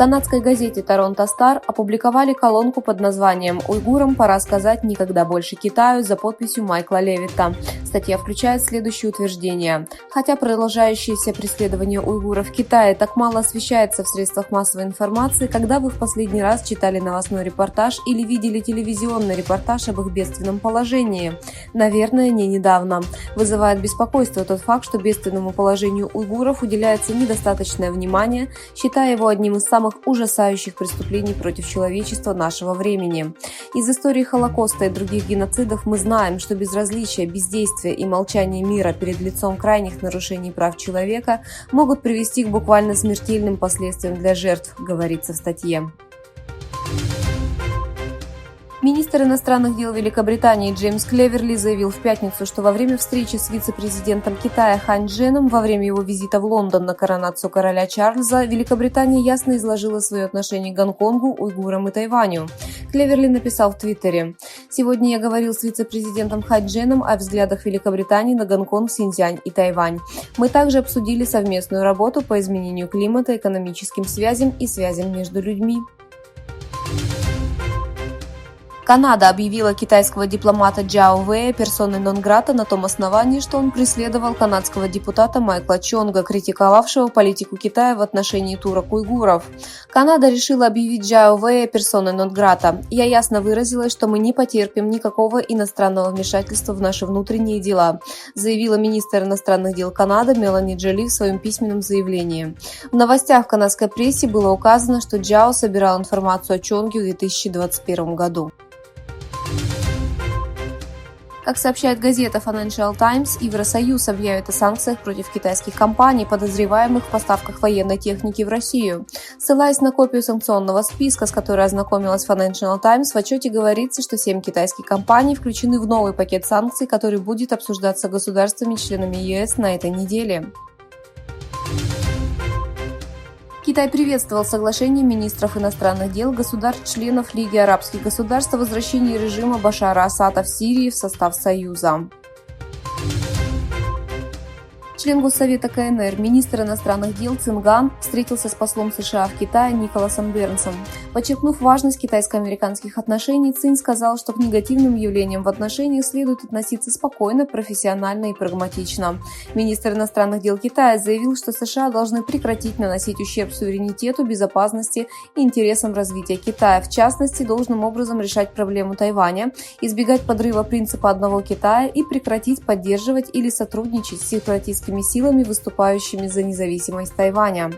канадской газете «Торонто Стар» опубликовали колонку под названием «Уйгурам пора сказать никогда больше Китаю» за подписью Майкла Левитта. Статья включает следующее утверждение. Хотя продолжающееся преследование уйгуров в Китае так мало освещается в средствах массовой информации, когда вы в последний раз читали новостной репортаж или видели телевизионный репортаж об их бедственном положении? Наверное, не недавно. Вызывает беспокойство тот факт, что бедственному положению уйгуров уделяется недостаточное внимание, считая его одним из самых ужасающих преступлений против человечества нашего времени. Из истории Холокоста и других геноцидов мы знаем, что безразличие, бездействие и молчание мира перед лицом крайних нарушений прав человека могут привести к буквально смертельным последствиям для жертв, говорится в статье. Министр иностранных дел Великобритании Джеймс Клеверли заявил в пятницу, что во время встречи с вице-президентом Китая Хань Чженом во время его визита в Лондон на коронацию короля Чарльза Великобритания ясно изложила свое отношение к Гонконгу, уйгурам и Тайваню. Клеверли написал в Твиттере: «Сегодня я говорил с вице-президентом Хань Чженом о взглядах Великобритании на Гонконг, Синьцзянь и Тайвань. Мы также обсудили совместную работу по изменению климата, экономическим связям и связям между людьми». Канада объявила китайского дипломата Чжао Вэя персоной нон-грата на том основании, что он преследовал канадского депутата Майкла Чонга, критиковавшего политику Китая в отношении турок-уйгуров. Канада решила объявить Чжао Вэя персоной нон-грата. «Я ясно выразилась, что мы не потерпим никакого иностранного вмешательства в наши внутренние дела», заявила министр иностранных дел Канады Мелани Джоли в своем письменном заявлении. В новостях в канадской прессе было указано, что Чжао собирал информацию о Чонге в 2021 году. Как сообщает газета Financial Times, Евросоюз объявит о санкциях против китайских компаний, подозреваемых в поставках военной техники в Россию. Ссылаясь на копию санкционного списка, с которой ознакомилась Financial Times, в отчете говорится, что 7 китайских компаний включены в новый пакет санкций, который будет обсуждаться государствами-членами ЕС на этой неделе. Китай приветствовал соглашение министров иностранных дел государств-членов Лиги арабских государств о возвращении режима Башара Асада в Сирии в состав Союза. Член Госсовета КНР, министр иностранных дел Цинган встретился с послом США в Китае Николасом Бернсом. Подчеркнув важность китайско-американских отношений, Цинь сказал, что к негативным явлениям в отношениях следует относиться спокойно, профессионально и прагматично. Министр иностранных дел Китая заявил, что США должны прекратить наносить ущерб суверенитету, безопасности и интересам развития Китая, в частности, должным образом решать проблему Тайваня, избегать подрыва принципа одного Китая и прекратить поддерживать или сотрудничать с сепаратистскими силами, выступающими за независимость Тайваня.